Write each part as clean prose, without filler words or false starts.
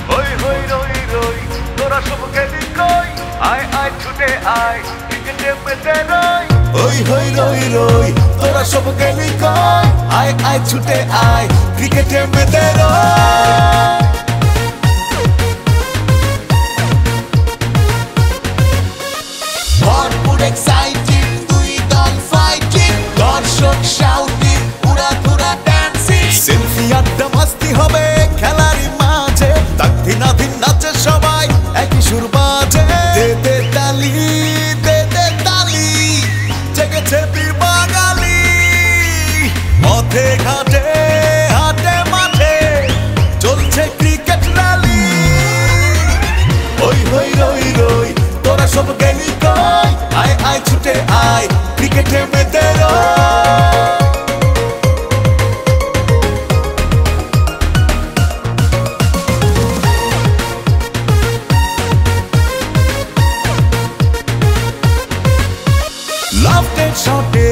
হই হই রই রই তোরা সব গেলি কই আয় আয় ছুটে আয় ক্রিকেটে মেতে রই হই হই রই রই তোরা সব গেলি কই আয় আয় ছুটে আয় ক্রিকেটে মেতে রই ভরপুর এক্সাইটিং দুই দল ফাইটিং দর্শক শাউটিং উড়াধুরা ড্যান্সিং সেলফি আড্ডা মাস্তি হবে খেলারই মাঝে তাকদিনাধীন নাচে সবাই একই সুর বাজে দে দে তালি দে দে তালি জেগেছে বীর বাঙালি পথে ঘাটে হাটে মাঠে চলছে ক্রিকেট র্যালি হই হই রই রই তোরা সব গেলি কই আয় আয় ছুটে আয় ক্রিকেটে মেতে রই লাফটে শটে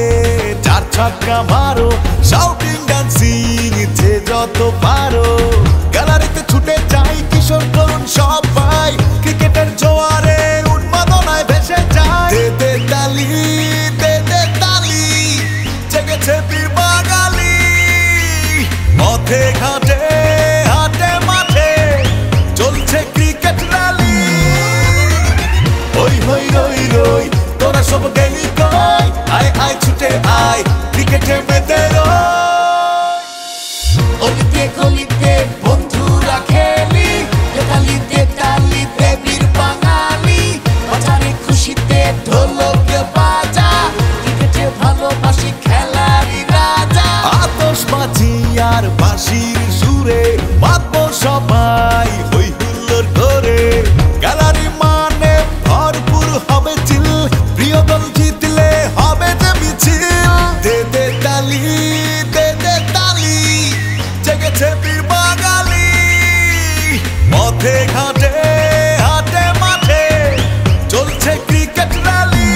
চার ছক্কা মারো শাউটিং ডান্সিং যে যত পারো গ্যালারিতে ছুটে যাই কিশোর তরুণ সবাই ক্রিকেটের জোয়ারে উন্মাদনায় ভেসে যায় দে দে তালি দে দে তালি জেগেছে বীর বাঙালি পথে ঘাটে হাটে মাঠে চলছে ক্রিকেট র্যালি হই হই রই রই তোরা সব গেলি কই আয় আয় ছুটে আয় ক্রিকেটে মেতে রই অলিতে গলিতে বন্ধুরা খেলি তালিতে বীর বাঙালি বাজারে খুশিতে ঢোলক বাজা ক্রিকেটে ভালোবাসি খেলারই রাজা আতশবাজি আর বাঁশির সুরে বাঁধবো সবাই হই হুল্লোড় করে গ্যালারি মানে ভরপুর হবে চিল প্রিয় দল জিতলে হবে যে মিছিল দে দে তালি দে দে তালি জেগেছে বীর বাঙালি পথে ঘাটে হাটে মাঠে চলছে ক্রিকেট র্যালি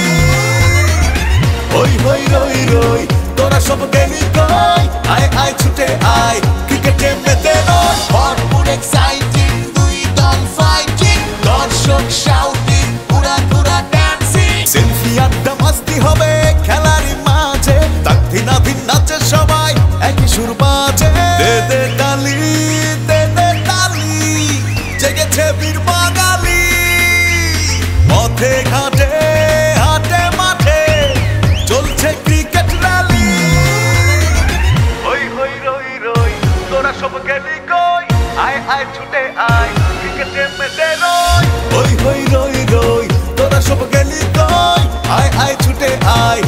হই হই রই রই তোরা সব গেলি কই আয় আয় ছুটে আয় ক্রিকেটে মেতে রই ভরপুর এক্সাইটিং দুই দল ফাইটিং দর্শক শাউটিং উড়াধুরা ড্যান্সিং সেলফি আড্ডা মাস্তি হবে খেলারই মাঝে তাকদিনাধীন নাচে সবাই একই সুর বাজে দে দে তালি দে দে তালি জেগেছে বীর বাঙালি পথে ঘাটে হাটে মাঠে চলছে ক্রিকেট র্যালি হই হই রই রই তোরা সব গেলি কই আয় আয় ছুটে আয় ক্রিকেটে মেতে রই হই হই রই রই তোরা সব গেলি কই আয় আয় ছুটে আয়